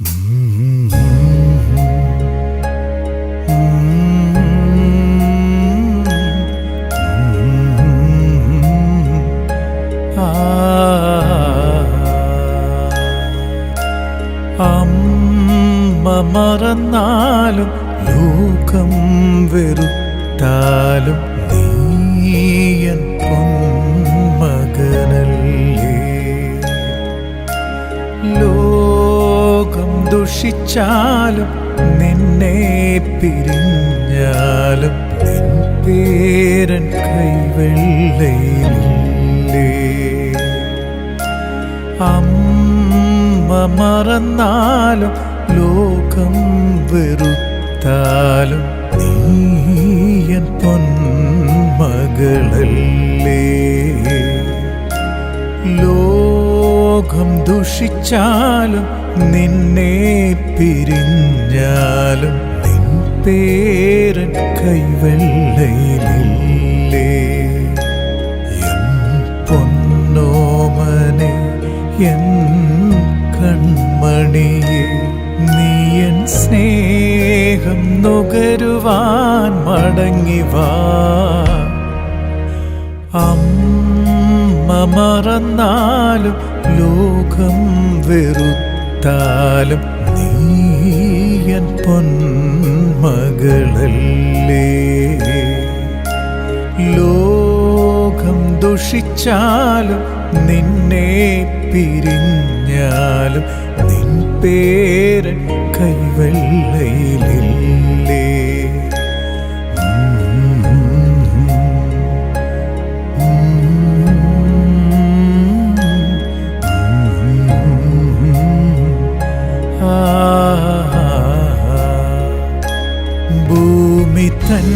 അമ്മ മറന്നാലും ലോകം വെറുത്താലും നീയൻ പൊന്മകനല്ലേ. ലോകം ദുഷിച്ചാലും നിന്നെ പിരിഞ്ഞാലും നിൻ പേരൻ കൈവെള്ളയിലില്ലേ. അമ്മ മറന്നാലും ലോകം വെറുത്താലും നീയൻ പൊന്മകളല്ലേ. ലോകം ദുഷിച്ചാലും നിന്നെ പിരിഞ്ഞാലും നിൻ പേരൻ കൈവെള്ളയിലില്ലേ. എൻ പൊന്നോമനെ എൻ കൺമണിയെ നീയൻ സ്നേഹം നുകരുവാൻ മടങ്ങിവാ. അമ്മ മറന്നാലും ലോകം വെറുത്താലും നീയൻ പൊന്മകളല്ലേ. ലോകം ദുഷിച്ചാലും നിന്നെ പിരിഞ്ഞാലും നിൻ പേരൻ കൈവെള്ളയിലില്ലേ. ഭൂമി തൻ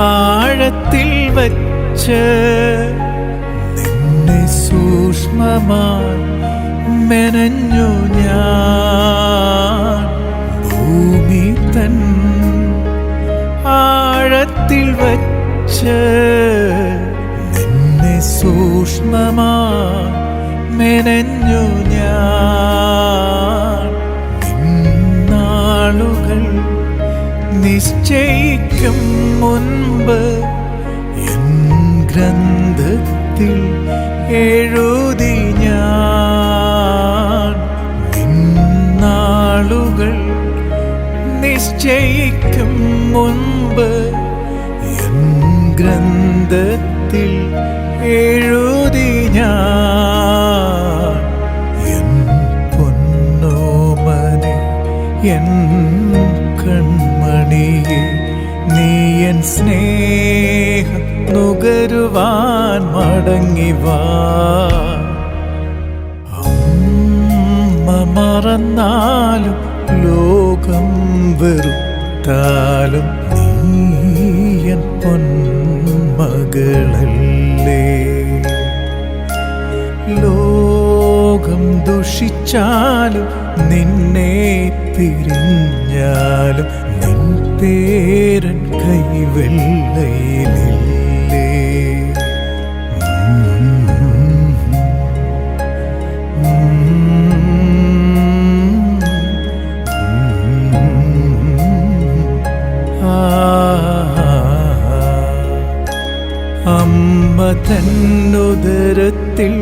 ആഴത്തിൽ വച്ച് നിന്നെ സൂക്ഷ്മമായി മെനഞ്ഞു ഞാൻ. ഭൂമി തൻ ആഴത്തിൽ വച്ച് നിന്നെ സൂക്ഷ്മമായി മെനഞ്ഞു ഞാൻ. നിന്നാളുകൾ നിശ്ചയിക്കും മുൻപ് എൻ ഗ്രന്ഥത്തിൽ എഴുതി ഞാൻ. നിന്നാളുകൾ നിശ്ചയിക്കും മുൻപ് എൻ ഗ്രന്ഥത്തിൽ എഴുതി ഞാൻ. എൻ പൊന്നോമനെ എൻ കൺമണിയെ നീയൻ സ്നേഹം നുകരുവാൻ മടങ്ങിവാ. അമ്മ മറന്നാലും ലോകം വെറുത്താലും നീയൻ പൊന്മകളല്ലേ. ലോകം ദുഷിച്ചാലും നിന്നെ പിരിഞ്ഞാലും നിൻ പേരൻ കൈവെള്ളയിലില്ലേ. അമ്മ തന്നുദരത്തിൽ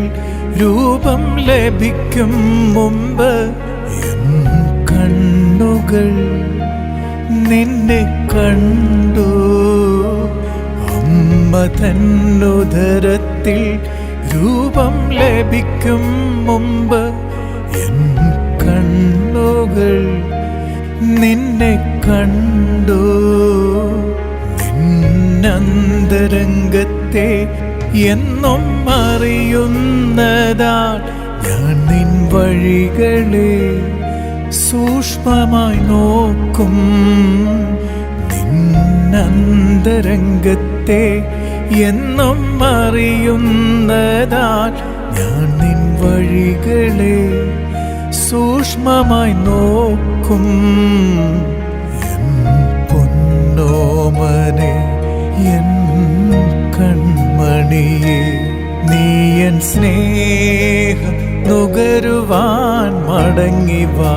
രൂപം ലഭിക്കും മുമ്പ് എൻ കണ്ണുകൾ നിന്നെ കണ്ടു. അമ്മ തന്നുദരത്തിൽ രൂപം ലഭിക്കും മുമ്പ് എൻ കണ്ണുകൾ നിന്നെ കണ്ടു. നിന്നന്തരംഗത്തെ എന്നും അറിയുന്നതാൽ ഞാൻ നിൻ വഴികളെ സൂക്ഷ്മമായി നോക്കും. നിന്നന്തരംഗത്തെ എന്നും അറിയുന്നതാൽ ഞാൻ നിൻ വഴികളെ സൂക്ഷ്മമായി നോക്കും. എൻ പൊന്നോമനെ എൻ കൺമണിയെ നീയൻ സ്നേഹം നുകരുവാൻ മടങ്ങി വാ.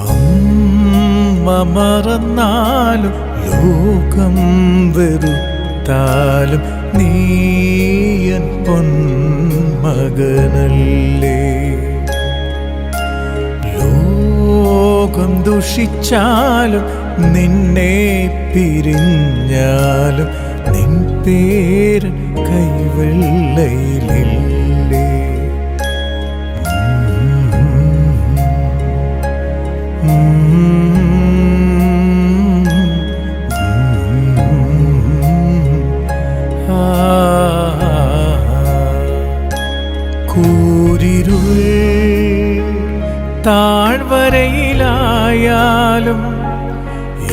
അമ്മ മറന്നാലും ലോകം വെറുത്താലും നീയൻ പൊന്മകനല്ലേ. ലോകം ദുഷിച്ചാലും നിന്നെ പിരിഞ്ഞാലും നിൻ പേര് കൈവെള്ളയിലില്ലേ. കൂരിരുൾ താഴ്വരയിലായാലും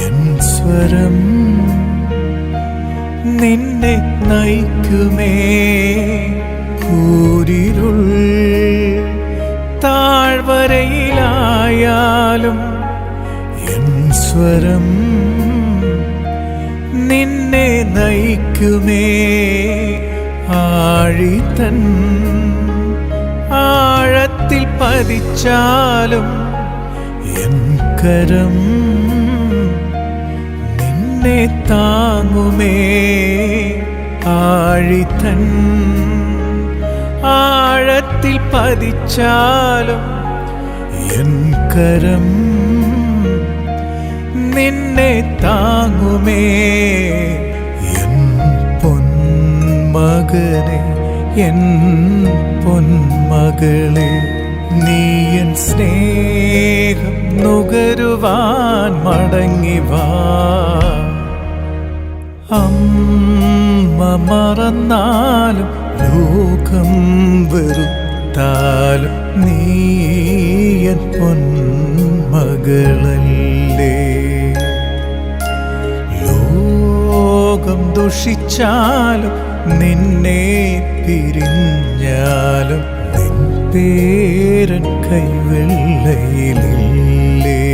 എൻ സ്വരം നിന്നെ നയിക്കുമേ. കൂരിരുൾ താഴ്വരയിലായാലും എൻ സ്വരം നിന്നെ നയിക്കുമേ. ആഴിതൻ ആഴത്തിൽ പതിച്ചാലും എൻ കരം നിന്നെ താങ്ങുമേ. ആഴിതൻ ആഴത്തിൽ പതിച്ചാലും എൻ കരം നിന്നെ താങ്ങുമേ. എൻ പൊന്മകനെ, എൻ പൊന്മകളെ, നീ എൻ സ്നേഹം നുകരുവാൻ മടങ്ങി വാ. അമ്മ മറന്നാലും ലോകം വെറുത്താലും നീ എൻ പൊന്മകളല്ലേ. ലോകം ദുഷിച്ചാലും നിന്നെ പിരിഞ്ഞാലും നിൻ പേരൻ കൈവെള്ളയിലില്ലേ.